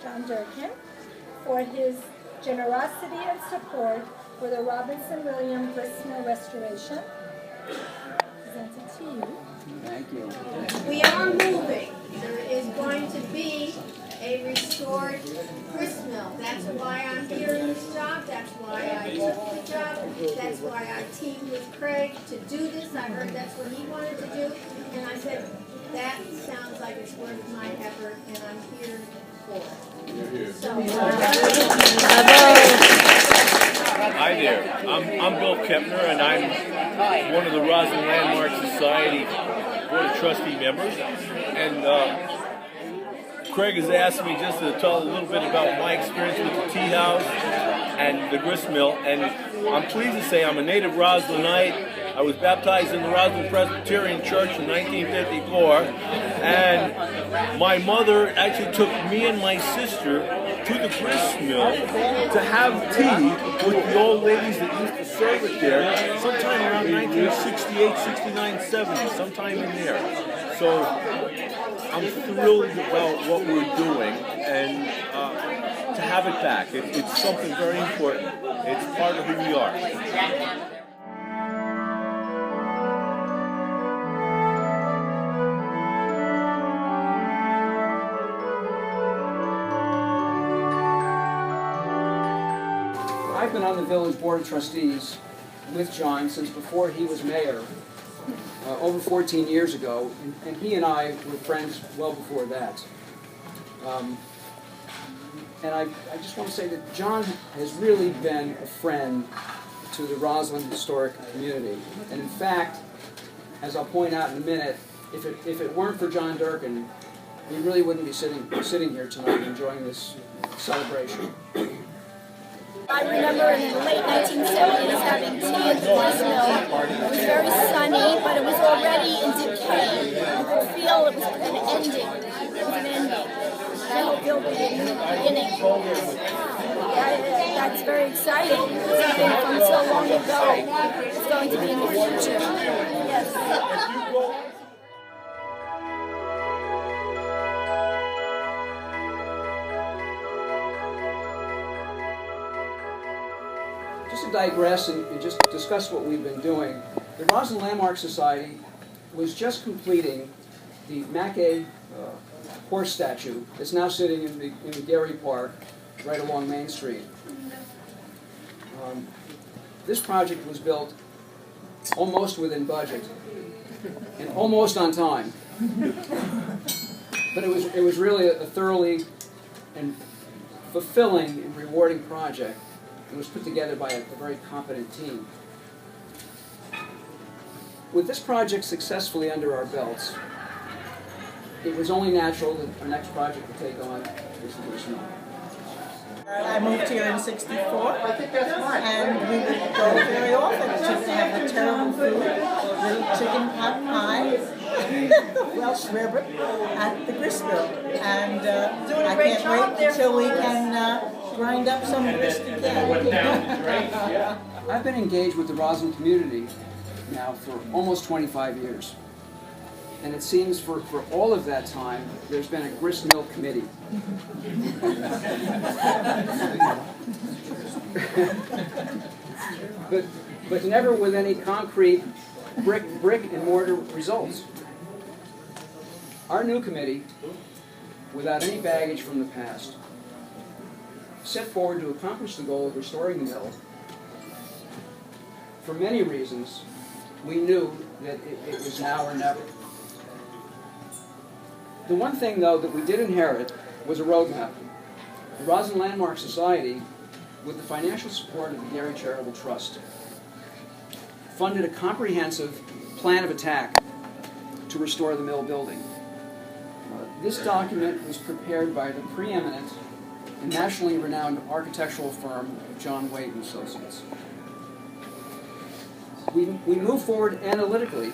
John Durkin, for his generosity and support for the Robinson William Grist Mill restoration. Presented to you. Thank you. We are moving. There is going to be a restored grist mill. That's why I'm here in this job. That's why I took the job. That's why I teamed with Craig to do this. I heard that's what he wanted to do. And I said, that sounds like it's worth my effort, and I'm here for it. So, Hi there. I'm Bill KEMPNER, and I'm one of the Roslyn Landmark Society Board of Trustee members. And Craig has asked me just to tell a little bit about my experience with the tea house and the grist mill. And I'm pleased to say I'm a native Roslynite. I was baptized in the Roslyn Presbyterian Church in 1954. And my mother actually took me and my sister to the grist mill to have tea with the old ladies that used to serve it there sometime around 1968, 69, 70, sometime in there. So I'm thrilled about what we're doing, and to have it back, it's something very important. It's part of who we are. I've been on the Village Board of Trustees with John since before he was mayor, over 14 years ago, and he and I were friends well before that. And I just want to say that John has really been a friend to the Roslyn historic community. And in fact, as I'll point out in a minute, if it weren't for John Durkin, we really wouldn't be sitting here tonight enjoying this celebration. I remember in the late 1970s having tea at the grist mill. It was very sunny, but it was already in decay. You could feel it was an ending. It was an ending. I hope there'll be a new beginning. That's very exciting. Something from so long ago is going to be in the future. Yes. Just to digress and just discuss what we've been doing, the Roslyn Landmark Society was just completing the Mackay horse statue that's now sitting in the Gary Park right along Main Street. This project was built almost within budget and almost on time. But it was really a thoroughly and fulfilling and rewarding project. It was put together by a very competent team. With this project successfully under our belts, it was only natural that our next project to take on is the grist mill. I moved here in '64, and we would go very often to have the terrible food, little chicken pot pie, Welsh river at the grist mill. And I can't wait until we can grind up some grist again. I've been engaged with the Roslyn community now for almost 25 years. And it seems for all of that time, there's been a grist mill committee. but never with any concrete brick and mortar results. Our new committee, without any baggage from the past, set forward to accomplish the goal of restoring the mill. For many reasons, we knew that it was now or never. The one thing, though, that we did inherit was a roadmap. The Roslyn Landmark Society, with the financial support of the Gary Charitable Trust, funded a comprehensive plan of attack to restore the mill building. This document was prepared by the preeminent and nationally renowned architectural firm John Waite & Associates. We moved forward analytically,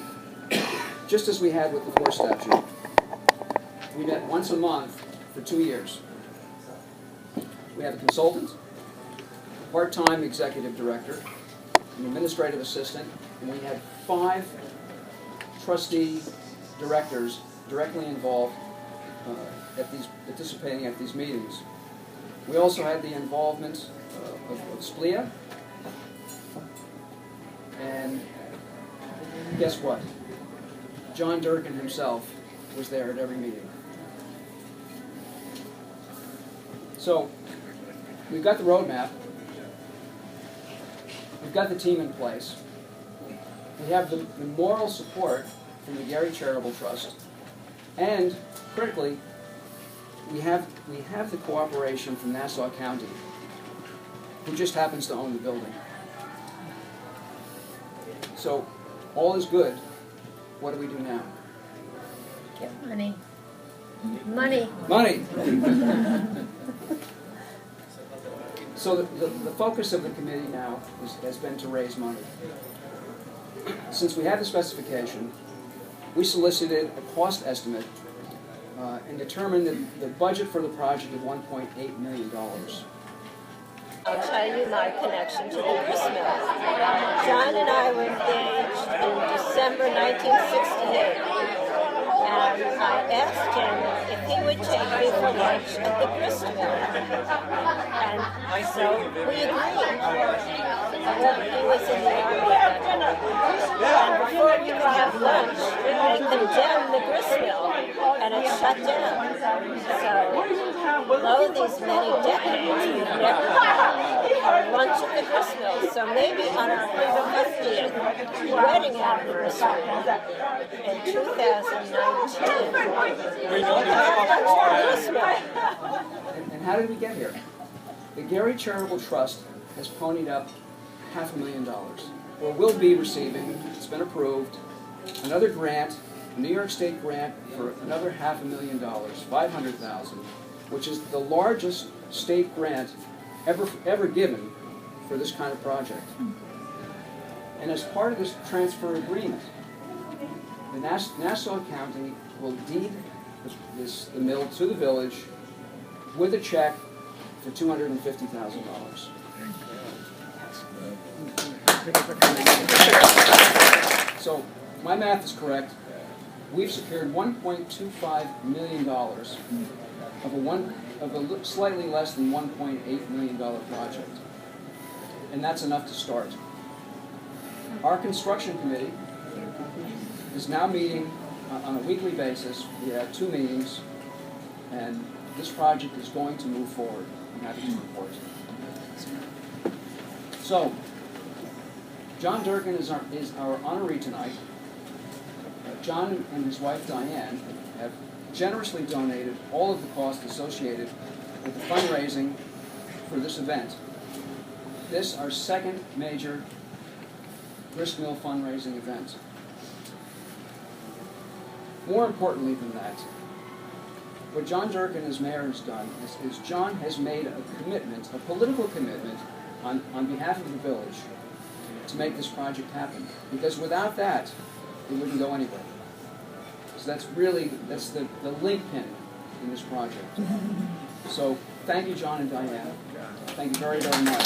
just as we had with the horse statue. We met once a month for 2 years. We had a consultant, a part-time executive director, an administrative assistant, and we had 5 trustee directors directly involved participating at these meetings. We also had the involvement of SPLIA, and guess what? John Durkin himself was there at every meeting. So, we've got the roadmap, we've got the team in place, we have the moral support from the Gary Charitable Trust, and, critically, we have the cooperation from Nassau County, who just happens to own the building. So, all is good. What do we do now? Get money. Money. Money! So the focus of the committee now has been to raise money. Since we had the specification, we solicited a cost estimate and determined that the budget for the project of $1.8 million. I'll tell you my connection to the Grist Mill. John and I were engaged in December 1968, and I asked him if he would take me for lunch at the Grist Mill. And so we agreed. Well, he was in the army at that time. And before we could have lunch, they condemned the Grist Mill, and it shut down. So, below these many decades, we've never had lunch at the Grist Mill. So maybe on our 50th wedding anniversary in 2019, we'll have lunch at the Grist Mill. And how did we get here? The Gary Charitable Trust has ponied up $500,000, or will be receiving, it's been approved, another grant, a New York State grant for another $500,000, $500,000, which is the largest state grant ever given for this kind of project. And as part of this transfer agreement, the Nassau County will deed the mill to the village with a check for $250,000. So, my math is correct. We've secured $1.25 million of a slightly less than $1.8 million project. And that's enough to start. Our construction committee is now meeting on a weekly basis. We have 2 meetings, and this project is going to move forward. I'm happy to report. So, John Durkin is our honoree tonight. John and his wife Diane have generously donated all of the costs associated with the fundraising for this event. This, our second major Grist Mill fundraising event. More importantly than that, what John Durkin as mayor has done is John has made a commitment, a political commitment, on behalf of the village to make this project happen. Because without that, it wouldn't go anywhere. So that's the linchpin in this project. So thank you, John and Diane. Thank you very, very much.